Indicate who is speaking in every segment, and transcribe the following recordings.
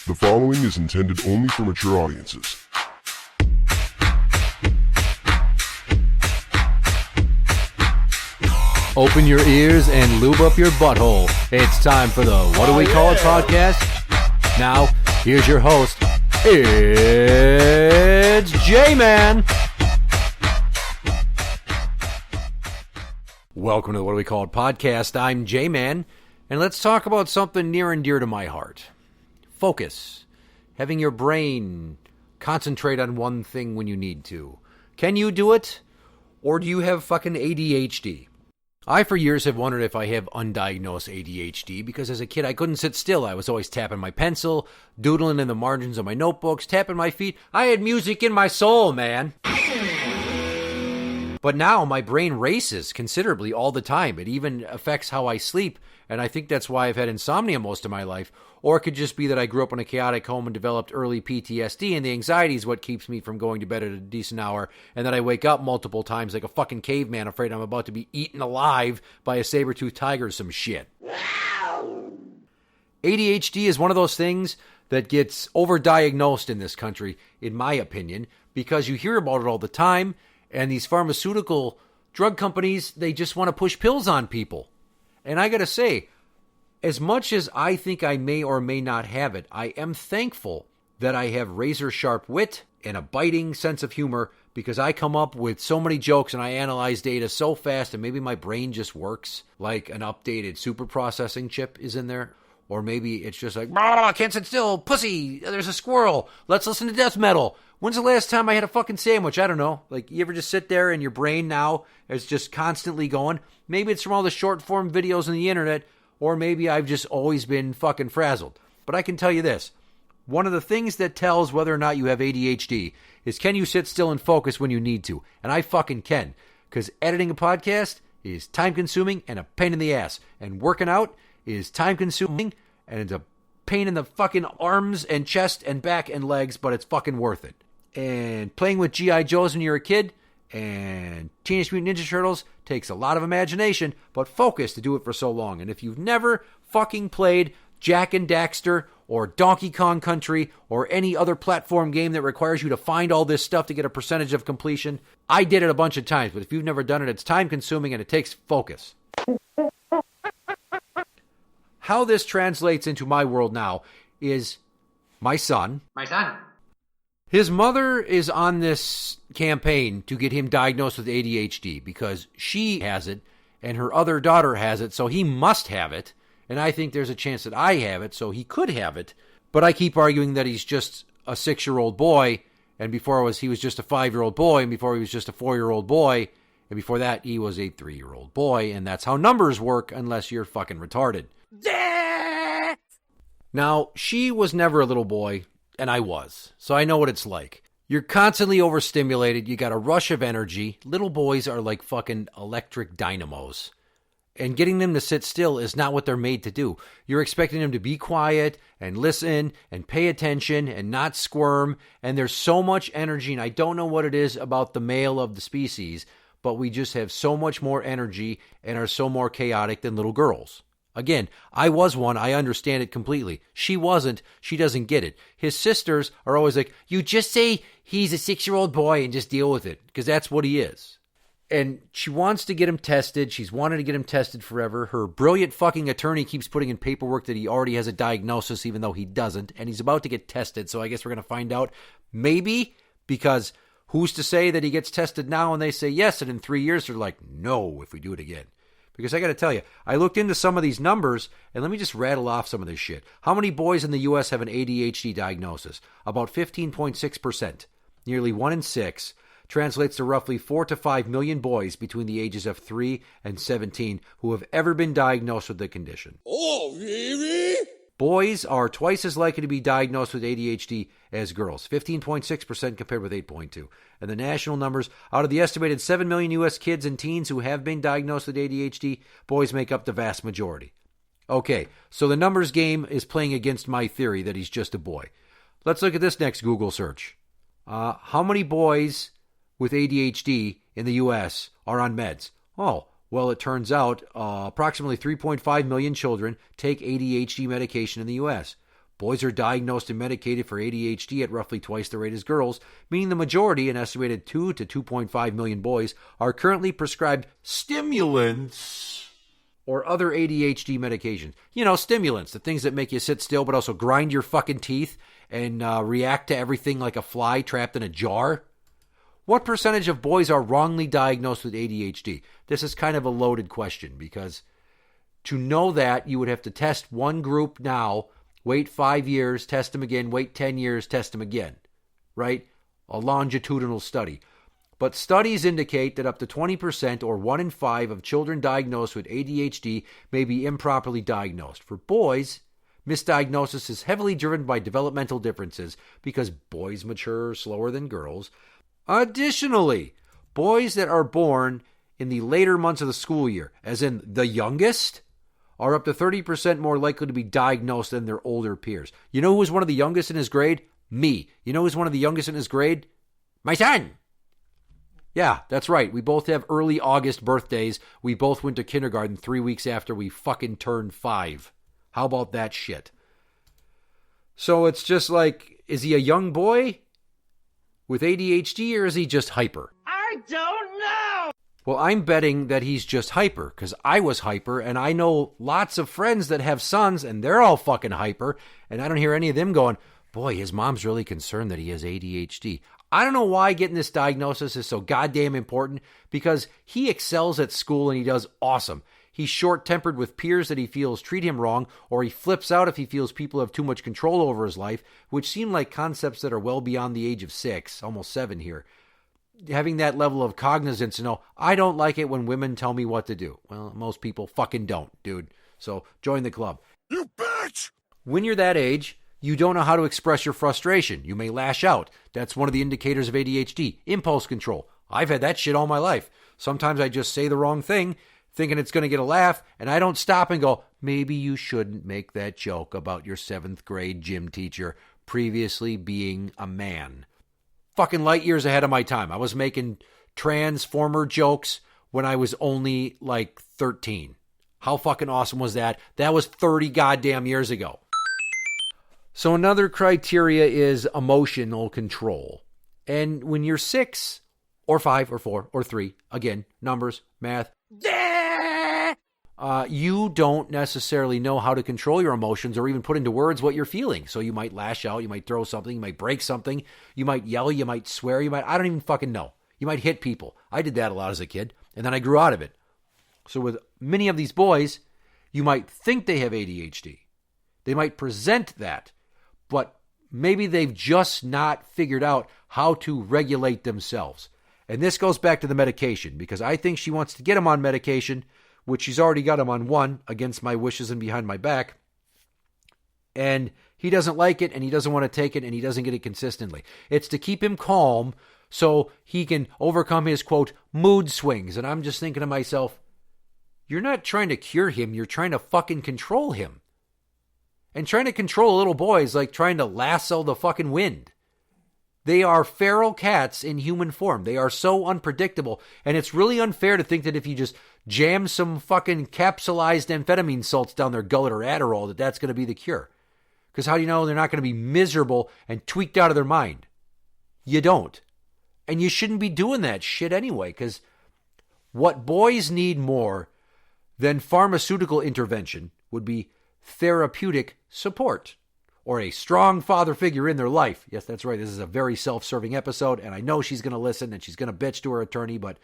Speaker 1: The following is intended only for mature audiences.
Speaker 2: Open your ears and lube up your butthole. It's time for the What Do We Call It podcast. Now, here's your host. It's Jmann. Welcome to the What Do We Call It podcast. I'm Jmann, and let's talk about something near and dear to my heart. Focus. Having your brain concentrate on one thing when you need to. Can you do it? Or do you have fucking ADHD? I, for years, have wondered if I have undiagnosed ADHD because as a kid, I couldn't sit still. I was always tapping my pencil, doodling in the margins of my notebooks, tapping my feet. I had music in my soul, man. But now my brain races considerably all the time. It even affects how I sleep, and I think that's why I've had insomnia most of my life. Or it could just be that I grew up in a chaotic home and developed early PTSD, and the anxiety is what keeps me from going to bed at a decent hour, and then I wake up multiple times like a fucking caveman afraid I'm about to be eaten alive by a saber-toothed tiger or some shit. ADHD is one of those things that gets overdiagnosed in this country, in my opinion, because you hear about it all the time, and these pharmaceutical drug companies, they just want to push pills on people. And I gotta say, as much as I think I may or may not have it, I am thankful that I have razor-sharp wit and a biting sense of humor because I come up with so many jokes and I analyze data so fast and maybe my brain just works like an updated super processing chip is in there. Or maybe it's just like, I can't sit still, pussy, there's a squirrel, let's listen to death metal. When's the last time I had a fucking sandwich? I don't know. Like, you ever just sit there and your brain now is just constantly going? Maybe it's from all the short-form videos on the internet, or maybe I've just always been fucking frazzled. But I can tell you this. One of the things that tells whether or not you have ADHD is can you sit still and focus when you need to? And I fucking can. Because editing a podcast is time-consuming and a pain in the ass. And working out is time-consuming and it's a pain in the fucking arms and chest and back and legs, but it's fucking worth it. And playing with G.I. Joes when you're a kid and Teenage Mutant Ninja Turtles takes a lot of imagination, but focus to do it for so long. And if you've never fucking played Jak and Daxter or Donkey Kong Country or any other platform game that requires you to find all this stuff to get a percentage of completion, I did it a bunch of times, but if you've never done it, it's time consuming and it takes focus. How this translates into my world now is my son. His mother is on this campaign to get him diagnosed with ADHD because she has it and her other daughter has it, so he must have it. And I think there's a chance that I have it, so he could have it. But I keep arguing that he's just a 6-year-old boy, and before he was just a 5-year-old boy, and before he was just a 4-year-old boy, and before that he was a 3-year-old boy, and that's how numbers work unless you're fucking retarded. Now, she was never a little boy. And I was. So I know what it's like. You're constantly overstimulated. You got a rush of energy. Little boys are like fucking electric dynamos. And getting them to sit still is not what they're made to do. You're expecting them to be quiet and listen and pay attention and not squirm. And there's so much energy. And I don't know what it is about the male of the species, but we just have so much more energy and are so more chaotic than little girls. Again, I was one. I understand it completely. She wasn't. She doesn't get it. His sisters are always like, you just say he's a 6-year-old boy and just deal with it, because that's what he is. And she wants to get him tested. She's wanted to get him tested forever. Her brilliant fucking attorney keeps putting in paperwork that he already has a diagnosis, even though he doesn't. And he's about to get tested, so I guess we're going to find out. Maybe, because who's to say that he gets tested now and they say yes, and in 3 years they're like, no, if we do it again. Because I got to tell you, I looked into some of these numbers, and let me just rattle off some of this shit. How many boys in the U.S. have an ADHD diagnosis? About 15.6%. Nearly 1 in 6 translates to roughly 4 to 5 million boys between the ages of 3 and 17 who have ever been diagnosed with the condition. Oh, really? Boys are twice as likely to be diagnosed with ADHD as girls, 15.6% compared with 8.2%. And the national numbers, out of the estimated 7 million U.S. kids and teens who have been diagnosed with ADHD, boys make up the vast majority. Okay, so the numbers game is playing against my theory that he's just a boy. Let's look at this next Google search. How many boys with ADHD in the U.S. are on meds? Oh, well, it turns out approximately 3.5 million children take ADHD medication in the U.S. Boys are diagnosed and medicated for ADHD at roughly twice the rate as girls, meaning the majority, an estimated 2 to 2.5 million boys, are currently prescribed stimulants or other ADHD medications. You know, stimulants, the things that make you sit still but also grind your fucking teeth and react to everything like a fly trapped in a jar. What percentage of boys are wrongly diagnosed with ADHD? This is kind of a loaded question because to know that, you would have to test one group now, wait 5 years, test them again, wait 10 years, test them again, right? A longitudinal study. But studies indicate that up to 20% or 1 in 5 of children diagnosed with ADHD may be improperly diagnosed. For boys, misdiagnosis is heavily driven by developmental differences because boys mature slower than girls. Additionally, boys that are born in the later months of the school year, as in the youngest, are up to 30% more likely to be diagnosed than their older peers. You know who was one of the youngest in his grade? Me. You know who's one of the youngest in his grade? My son. Yeah, that's right. We both have early August birthdays. We both went to kindergarten 3 weeks after we fucking turned 5. How about that shit? So it's just like, is he a young boy with ADHD or is he just hyper?
Speaker 3: I don't know.
Speaker 2: Well, I'm betting that he's just hyper because I was hyper and I know lots of friends that have sons and they're all fucking hyper and I don't hear any of them going, boy, his mom's really concerned that he has ADHD. I don't know why getting this diagnosis is so goddamn important because he excels at school and he does awesome. He's short-tempered with peers that he feels treat him wrong, or he flips out if he feels people have too much control over his life, which seem like concepts that are well beyond the age of 6, almost 7 here. Having that level of cognizance to know, I don't like it when women tell me what to do. Well, most people fucking don't, dude. So join the club.
Speaker 1: You bitch!
Speaker 2: When you're that age, you don't know how to express your frustration. You may lash out. That's one of the indicators of ADHD. Impulse control. I've had that shit all my life. Sometimes I just say the wrong thing, thinking it's going to get a laugh, and I don't stop and go, maybe you shouldn't make that joke about your 7th grade gym teacher previously being a man. Fucking light years ahead of my time. I was making Transformer jokes when I was only like 13. How fucking awesome was that? That was 30 goddamn years ago. So another criteria is emotional control. And when you're 6 or 5 or 4 or 3, again, numbers, math, you don't necessarily know how to control your emotions or even put into words what you're feeling. So you might lash out, you might throw something, you might break something, you might yell, you might swear, I don't even fucking know. You might hit people. I did that a lot as a kid, and then I grew out of it. So with many of these boys, you might think they have ADHD. They might present that, but maybe they've just not figured out how to regulate themselves. And this goes back to the medication, because I think she wants to get him on medication, which she's already got him on one against my wishes and behind my back. And he doesn't like it, and he doesn't want to take it, and he doesn't get it consistently. It's to keep him calm so he can overcome his, quote, mood swings. And I'm just thinking to myself, you're not trying to cure him, you're trying to fucking control him. And trying to control a little boy is like trying to lasso the fucking wind. They are feral cats in human form. They are so unpredictable. And it's really unfair to think that if you just jam some fucking capsulized amphetamine salts down their gullet or Adderall, that that's going to be the cure. Because how do you know they're not going to be miserable and tweaked out of their mind? You don't. And you shouldn't be doing that shit anyway. Because what boys need more than pharmaceutical intervention would be therapeutic support. Or a strong father figure in their life. Yes, that's right. This is a very self-serving episode, and I know she's going to listen, and she's going to bitch to her attorney, but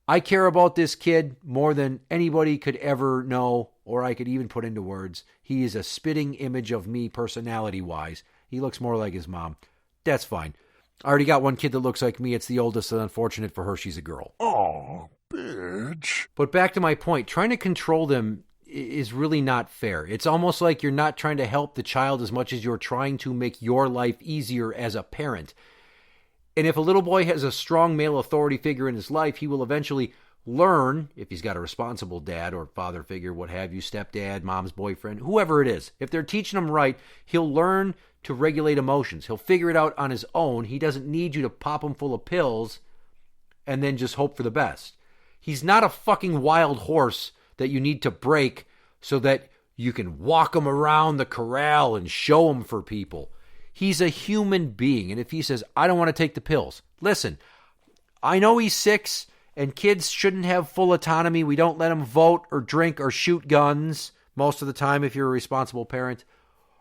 Speaker 2: I care about this kid more than anybody could ever know, or I could even put into words. He is a spitting image of me personality-wise. He looks more like his mom. That's fine. I already got one kid that looks like me. It's the oldest, and unfortunate for her, she's a girl.
Speaker 1: Aw, bitch.
Speaker 2: But back to my point, trying to control them is really not fair. It's almost like you're not trying to help the child as much as you're trying to make your life easier as a parent. And if a little boy has a strong male authority figure in his life, he will eventually learn, if he's got a responsible dad or father figure, what have you, stepdad, mom's boyfriend, whoever it is. If they're teaching him right, he'll learn to regulate emotions. He'll figure it out on his own. He doesn't need you to pop him full of pills and then just hope for the best. He's not a fucking wild horse that you need to break so that You can walk him around the corral and show him for people. He's a human being, and if he says, I don't want to take the pills, listen, I know he's 6, and kids shouldn't have full autonomy. We don't let them vote or drink or shoot guns most of the time if you're a responsible parent,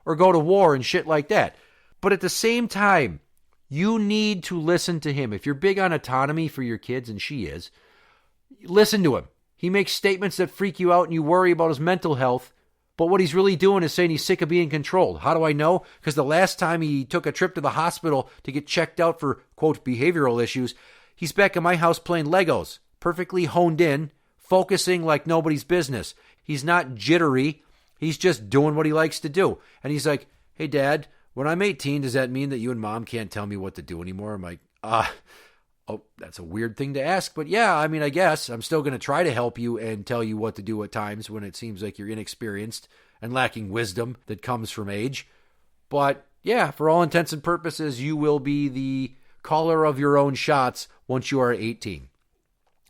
Speaker 2: or go to war and shit like that. But at the same time, you need to listen to him. If you're big on autonomy for your kids, and she is, listen to him. He makes statements that freak you out and you worry about his mental health. But what he's really doing is saying he's sick of being controlled. How do I know? Because the last time he took a trip to the hospital to get checked out for, quote, behavioral issues, he's back in my house playing Legos, perfectly honed in, focusing like nobody's business. He's not jittery. He's just doing what he likes to do. And he's like, hey, Dad, when I'm 18, does that mean that you and Mom can't tell me what to do anymore? I'm like, oh, that's a weird thing to ask. But yeah, I mean, I guess I'm still going to try to help you and tell you what to do at times when it seems like you're inexperienced and lacking wisdom that comes from age. But yeah, for all intents and purposes, you will be the caller of your own shots once you are 18.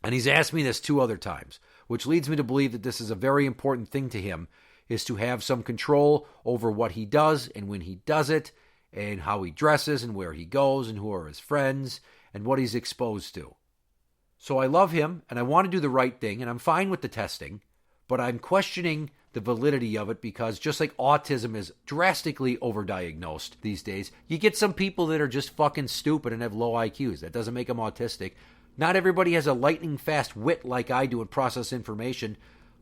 Speaker 2: And he's asked me this 2 other times, which leads me to believe that this is a very important thing to him, is to have some control over what he does and when he does it, and how he dresses and where he goes and who are his friends and what he's exposed to. So I love him and I want to do the right thing, and I'm fine with the testing, but I'm questioning the validity of it because just like autism is drastically overdiagnosed these days, you get some people that are just fucking stupid and have low IQs. That doesn't make them autistic. Not everybody has a lightning fast wit like I do and process information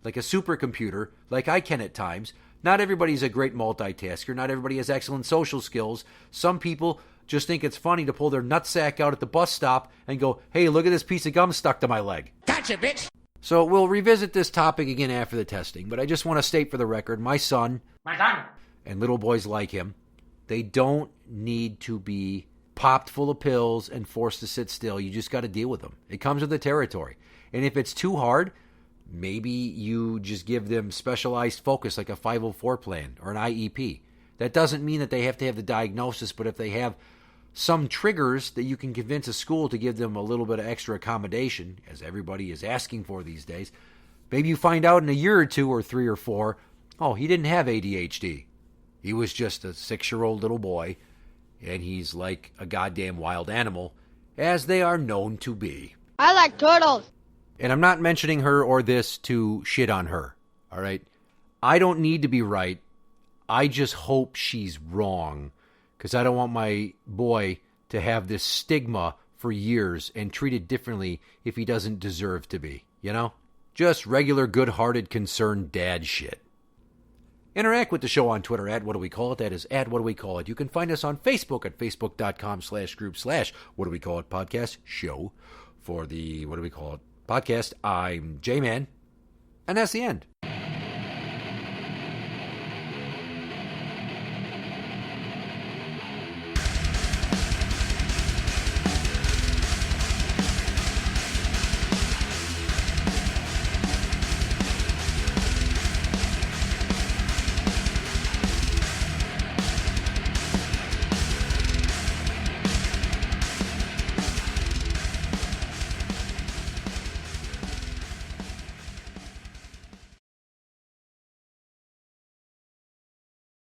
Speaker 2: like a supercomputer, like I can at times. Not everybody's a great multitasker. Not everybody has excellent social skills. Some people just think it's funny to pull their nutsack out at the bus stop and go, hey, look at this piece of gum stuck to my leg.
Speaker 3: Gotcha, bitch!
Speaker 2: So we'll revisit this topic again after the testing, but I just want to state for the record, my son, and little boys like him, they don't need to be popped full of pills and forced to sit still. You just got to deal with them. It comes with the territory. And if it's too hard, maybe you just give them specialized focus like a 504 plan or an IEP. That doesn't mean that they have to have the diagnosis, but if they have some triggers that you can convince a school to give them a little bit of extra accommodation, as everybody is asking for these days, maybe you find out in a year or 2 or 3 or 4, oh, he didn't have ADHD. He was just a 6-year-old little boy, and he's like a goddamn wild animal, as they are known to be.
Speaker 4: I like turtles.
Speaker 2: And I'm not mentioning her or this to shit on her, all right? I don't need to be right. I just hope she's wrong, because I don't want my boy to have this stigma for years and treated differently if he doesn't deserve to be, you know? Just regular good-hearted, concerned dad shit. Interact with the show on Twitter at What Do We Call It? That is at What Do We Call It. You can find us on Facebook at facebook.com/group/What Do We Call It podcast show. For the What Do We Call It podcast, I'm Jmann, and that's the end.